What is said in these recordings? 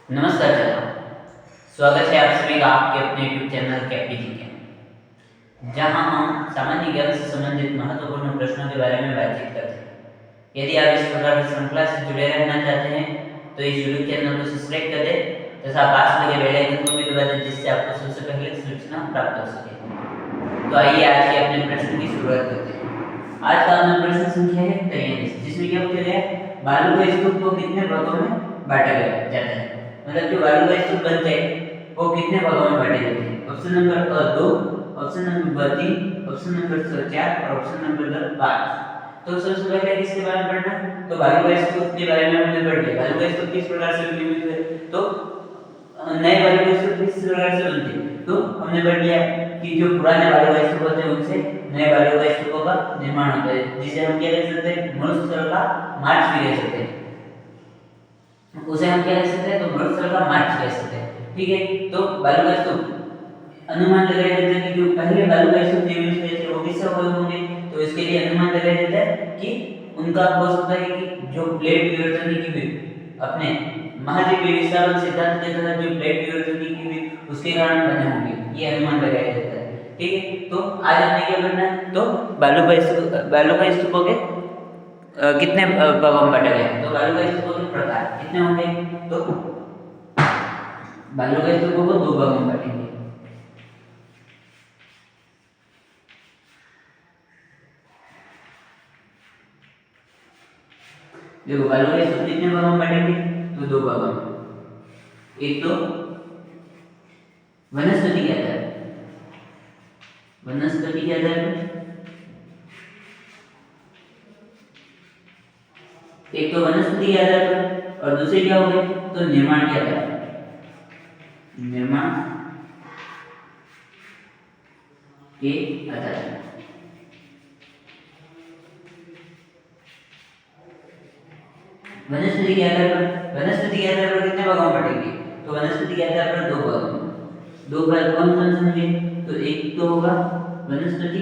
नमस्कार छात्रों, स्वागत है आप सभी का आपके अपने YouTube चैनल कैपीजी के, जहां हम सामान्य ज्ञान से संबंधित महत्वपूर्ण प्रश्नों के बारे में बातचीत करते हैं। यदि आप इस प्रकार की श्रृंखला से जुड़े रहना चाहते हैं तो इस YouTube चैनल को सब्सक्राइब कर दें तथा पास लगे बेल आइकन को भी दबा दें, जिससे आपको सबसे पहले सूचना प्राप्त हो सके। तो आइए आज के अपने प्रश्न की शुरुआत करते हैं। आज का अपना प्रश्न संख्या है 43, जिसमें क्या पूछा गया है, बालू के स्तूप को कितने भागों में बांटा जाता है। मतलब जो बालू का स्तूप बनते हैं वो कितने भागों में बांटे जाते हैं। Option number 2, option number 3, option number 4 और ऑप्शन नंबर 5। तो सबसे पहले किसके बारे में पढ़ना, तो बालू का स्तूप के बारे में हमने पढ़ लिया। बालू का स्तूप किस प्रकार से निर्मित है, तो नए बालू का स्तूप किस प्रकार से बनते हैं, तो हमने पढ़ लिया कि जो पुराने बालू का स्तूप होते हैं उनसे नए बालू का स्तूपों का निर्माण होता है, जिसे हम क्या कह सकते हैं, मरुस्थल का मार्च भी कह सकते हैं। उसे हम क्या कह सकते हैं, तो मरुस्थल का मार्च कह सकते हैं। ठीक है, तो बालू का स्तूप अनुमान लगाया जाता है कि जो पहले बालू का स्तूप निर्मित हुए थे वो किससे हुए होंगे, तो इसके लिए अनुमान लगाया जाता है कि उनका हो सकता है कि जो प्लेट विवर्तन की हुई अपने महाद्वीपीय विस्थापन सिद्धांत के तहत जो प्लेट विवर्तन की हुई उसके कारण बने होंगे, ये अनुमान लगाया जाता है। ठीक है, तो आज हमने क्या करना है, तो बालू का स्तूपों के कितने भागों में बांटा गया, तो बालू का स्तूपों के प्रकार कितने होंगे, तो बालू का स्तूपों को 2 भागों में बांटेंगे। देखो बालू का स्तूप कितने भागों में बांटेंगे, तो 2 भागों में। एक तो वनस्पति के आधार पर, एक तो वनस्पति के आधार पर और दूसरे क्या हो गए, तो निर्माण के आधार पर। निर्माण के आधार पर वनस्पति के आधार पर कितने भागों में बांटेंगे, तो वनस्पति के आधार पर 2 भागों में। 2 भाग कौन कौन से होंगे, तो एक तो होगा वनस्पति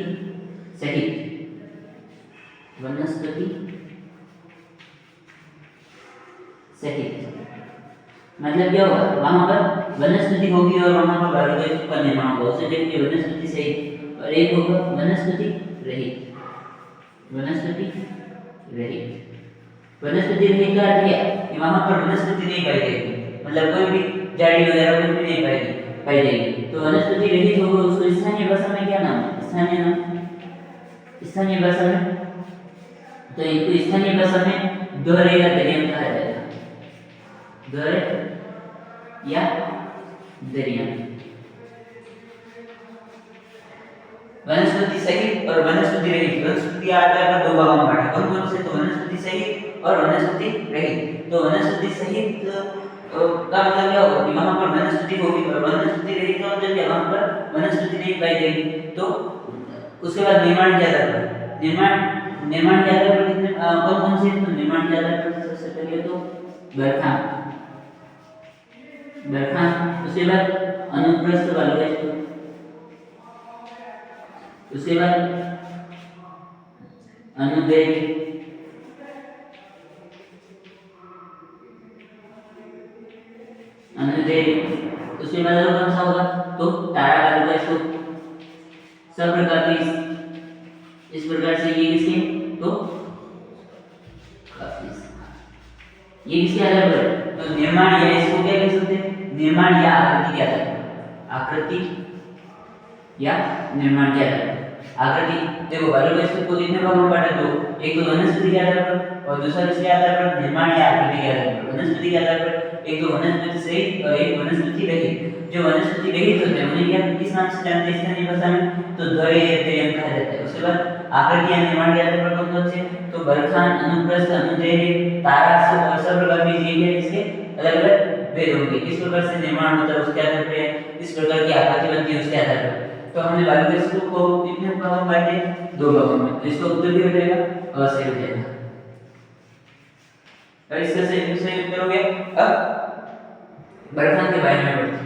सहित, मतलब क्या होगा, वहां पर वनस्पति होगी और वहां पर बालू का स्तूप का निर्माण होगा, उसे देखिए वनस्पति सहित। और एक होगा वनस्पति रहित। वनस्पति रहित का अर्थ क्या, कि वहां पर वनस्पति नहीं पाई जाएगी, मतलब कोई भी झाड़ी वगैरह कुछ भी नहीं पाई जाएगी। तो वनस्पति रहित होगा, उसको स्थानीय भाषा में क्या नाम है, स्थानीय भाषा में, तो इनको स्थानीय भाषा में दोहरे या दरियाम कहा जाएगा। दोहरे या दरियाम। वनस्पति सहित और वनस्पति रहित, वनस्पति आधार पर 2 भागों में बांटा। कौन कौन से, तो वनस्पति सहित और वनस्पति रहित। तो वनस्पति सहित का मतलब क्या होगा, कि वहां पर वनस्पति होगी, और वनस्पति रहित का मतलब क्या, वहां पर वनस्पति नहीं पाई जाएगी। तो उसके बाद निर्माण के आधार पर, निर्माण के आधार पर कितने कौन कौन से, तो निर्माण के आधार पर सबसे पहले तो बरखान, उसके बाद अनुप्रस्थ बालू का स्तूप, उसके बाद अनुदैर्घ्य, उसके बाद और कौन सा होगा, तो तारा बालू का स्तूप। सब प्रकार की इस प्रकार से ये किसके, तो ये किसके आधार पर, तो निर्माण या इसको क्या कह सकते हैं, निर्माण या आकृति के आधार पर। आकृति या निर्माण के आधार पर। आकृति, देखो बालू का स्तूप को कितने भागों में बांटा, तो एक तो वनस्पति के आधार पर और दूसरा किसके आधार पर, निर्माण या आकृति के आधार पर। वनस्पति के आधार पर एक तो वनस्पति सहित और एक वनस्पति रहित। जो वनस्पति रहित होते हैं उन्हें क्या किस नाम से जानते हैं स्थानीय भाषा में, तो दोहरे या दरियाम कहा जाता है। उसके बाद आकृति या निर्माण के आधार पर कौन कौन से, तो बरखान, अनुप्रस्थ, अनुदैर्घ्य, तारा, सब प्रकार की चीजें इसके अलग अलग भेद होंगे। किस प्रकार से निर्माण होता है उसके आधार पर, इस प्रकार की आकृति बनती है उसके आधार पर। तो हमने बालू के स्तूप को कितने भागों में बांटे, 2 भागों में। तो इसका उत्तर भी हो जाएगा अ हो जाएगा। और इसका सही उत्तर हो गया। अब बरखान के बारे में पढ़ते हैं।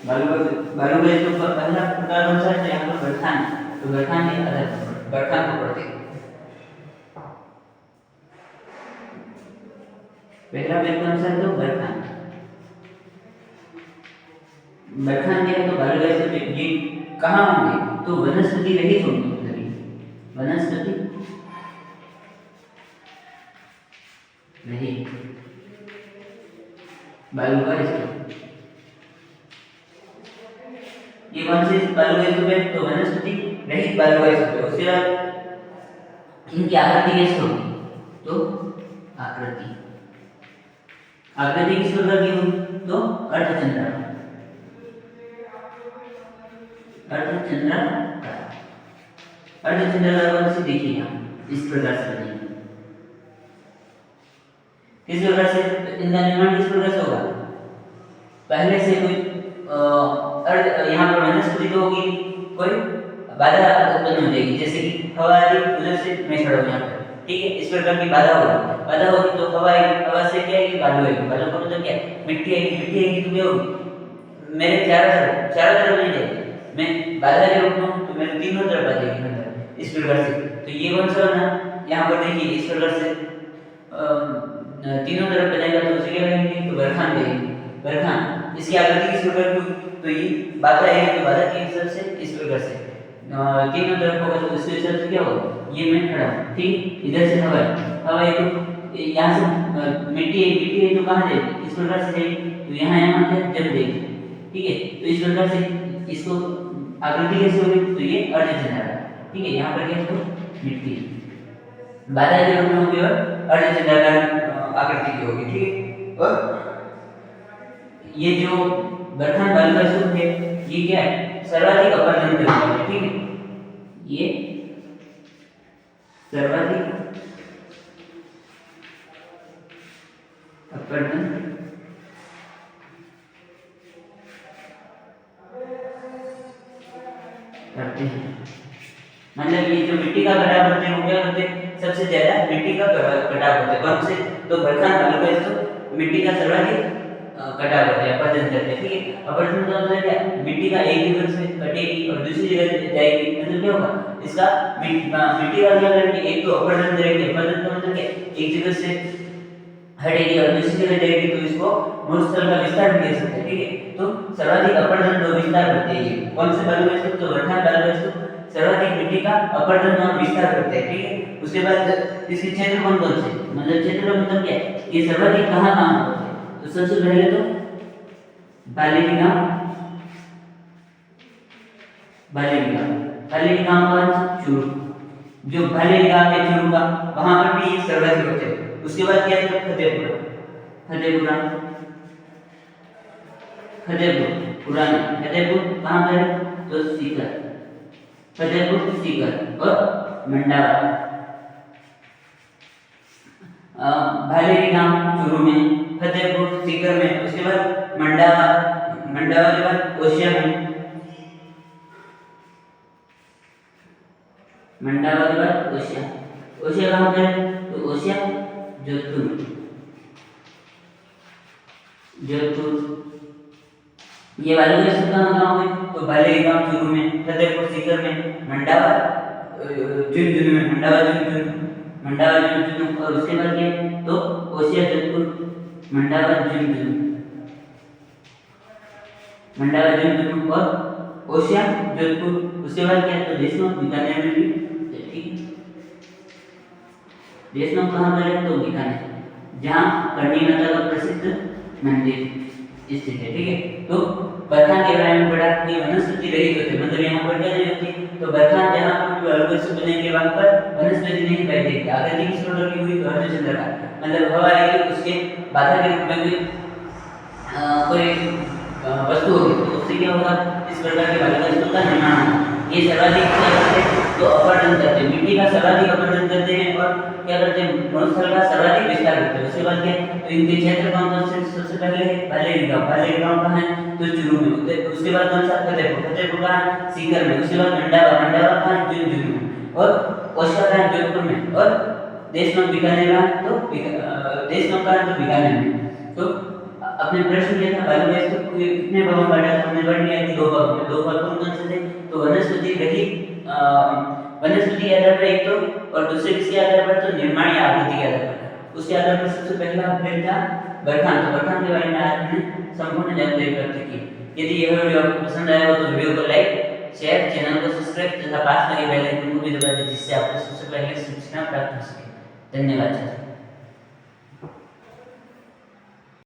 बालू के स्तूप का पहला प्रकार कौन सा है, यहाँ पर बरखान। तो बरखान के आधार पर बरखान को पढ़ते हैं। पहला पेड़ कौन सा है? तो बरखान। बरखान क्या है? तो बालू गैस ये कहाँ होंगे? तो वनस्पति रहित होंगे, मतलब वनस्पति रहित बालू गैस। ये कौन सी बालू गैस है? तो वनस्पति रहित बालू गैस है। उसके बाद इनकी आकृति कैसी होगी? तो आकृति आकृति किस प्रकार की होगी? तो अर्धचंद्राकार। अर्धचंद्राकार। अर्धचंद्राकार से देखिए यहाँ इस प्रकार से बनेगी। किस प्रकार से इनका निर्माण किस प्रकार से होगा? पहले से कोई यहाँ पर वनस्पति तो होगी, कोई बाधा उत्पन्न हो जाएगी, जैसे कि हवा आ रही उधर से मैं खड़ा हूँ यहाँ पर, ठीक है, इस प्रकार की बाधा होगी। बाधा होगी तो हवा आएगी, हवा से क्या आएगी? बालू आएगी। बालू का मतलब क्या है? मिट्टी आएगी। मिट्टी आएगी तो क्या होगी? मेरे चारों तरफ नहीं जाएगी, मैं बाधा के रूप में तो मेरे तीनों तरफ आ जाएगी, मतलब इस प्रकार से। तो ये कौन सा बना? यहाँ पर देखिए इस प्रकार से तीनों तरफ बनेगा तो उसे क्या कहेंगे? तो बरखान कहेंगे। बरखान। इसकी आकृति किस प्रकार की? तो ये बाधा है, तो बाधा के हिसाब से इस प्रकार से तीनों तरफ होगा, तो उसके हिसाब से क्या होगा? ये मैं खड़ा हूँ, ठीक, इधर से हवा है तो यहाँ से मिट्टी है तो कहाँ जाएगी? इस प्रकार से जाएगी, तो यहाँ क्या जम जाएगी, ठीक है। तो इस प्रकार से इसको आकृति कैसे होगी? तो ये अर्धचंद्राकार, ठीक है। यहाँ पर क्या है? तो मिट्टी बाधा के रूप में होगी और अर्धचंद्राकार आकृति की होगी, ठीक है। और ये जो बरखान बालू गैस है ये क्या है? सर्वाधिक अपरदन करता है, ठीक है। ये सर्वाधिक अपरदन करते हैं। मतलब ये जो मिट्टी का कटाव करते हैं वो क्या करते हैं? सबसे ज्यादा मिट्टी का कटाव करते हैं। कौन से? तो बरखान बालू गैस तो मिट्टी का सर्वाधिक कटाव करते हैं, अपरदन करते हैं, ठीक है। अपरदन का मतलब क्या? मिट्टी का एक जगह से कटेगी और दूसरी जगह जाएगी, मतलब क्या होगा? इसका मिट्टी का क्या करेंगे? एक तो अपरदन करेंगे। अपरदन का मतलब क्या? एक जगह से हटेगी और दूसरी जगह जाएगी, तो इसको मरुस्थल का विस्तार भी कह सकते हैं, ठीक है। तो सर्वाधिक अपरदन और विस्तार करते हैं। कौन से बालू गैस? तो बरखान बालू गैस सर्वाधिक मिट्टी का अपरदन और विस्तार करते हैं, ठीक है। उसके बाद इसके क्षेत्र कौन से? मतलब क्षेत्र का मतलब क्या है? ये सर्वाधिक कहाँ होते हैं? तो सबसे पहले तो बालेरी गांव का चूरू, जो बालेरी गांव है चूरू का, वहां पर भी सर्वाधिक होते हैं। उसके बाद क्या है? फतेहपुर कहाँ पर है? तो सीकर, फतेहपुर सीकर और मंडावा। बालेरी गांव चूरू में, फतेहपुर सीकर में, उसके बाद मंडावा के बाद ओशिया में, मंडावा के बाद ओशिया कहाँ पे? तो ओशिया जोधपुर। ये बालू गैस कहाँ हुए? तो बालेरी गांव चूरू में, फतेहपुर सीकर में, मंडावा झुंझुनू में, मंडावा झुंझुनू और उसके बाद क्या? तो ओशिया जोधपुर, मंडावा झुंझुनू और ओशिया जोधपुर। उसके बाद क्या? तो देशनोक बीकानेर में भी, ठीक। देशनोक कहाँ पर है? तो बीकानेर, जहाँ कर्णी माता का प्रसिद्ध मंदिर स्थित है, ठीक है। तो बरखान के बारे में पढ़ा कि वनस्पति रहित होते, मतलब यहाँ पर क्या नहीं होती? तो बरखान जहाँ पर बालू गैस बनेंगे वहां पर वनस्पति नहीं पाई जाएगी। आकृति किस प्रकार की हुई? तो अर्धचंद्राकार, मतलब हवा आएगी उसके बाधा के रूप में कोई वस्तु होगी, तो उससे क्या होगा? इस प्रकार के बालू गैस का निर्माण होगा। ये सर्वाधिक क्या करते हैं? तो अपरदन करते हैं, मिट्टी का सर्वाधिक अपरदन करते हैं और क्या करते हैं? मरुस्थल का सर्वाधिक विस्तार करते हैं। उसके बाद क्या? तो इनके क्षेत्र कौन से? सबसे पहले बालेरी गांव कहाँ है? तो चूरू में। उसके बाद कौन सा? फतेहपुर कहाँ है? सीकर में। उसके बाद मंडावा कहाँ है? झुंझुनू में। और ओशिया कहाँ है? जोधपुर में। और देशनोक बीकानेर कहाँ है? तो देशनोक कहाँ है? तो बीकानेर में। तो अपने प्रश्न क्या था? बालू गैस को कितने भागों में बांटा? तो हमने बढ़ लिया कि दो भागों में। दो भाग कौन से थे? तो वनस्पति रहित वनस्पति के आधार पर एक तो, और दूसरे किसके आधार पर? तो निर्माण या आकृति के आधार पर। उसके आधार पर सबसे पहला अपडेट था बरखान। तो बरखान के बारे में आज हमने संपूर्ण जानकारी प्राप्त की। यदि यह वीडियो आपको पसंद आया हो तो वीडियो को लाइक, शेयर, चैनल को सब्सक्राइब तथा पास लगे बेल आइकन को भी दबा दें, जिससे आपको सबसे पहले सूचना प्राप्त हो सके। धन्यवाद।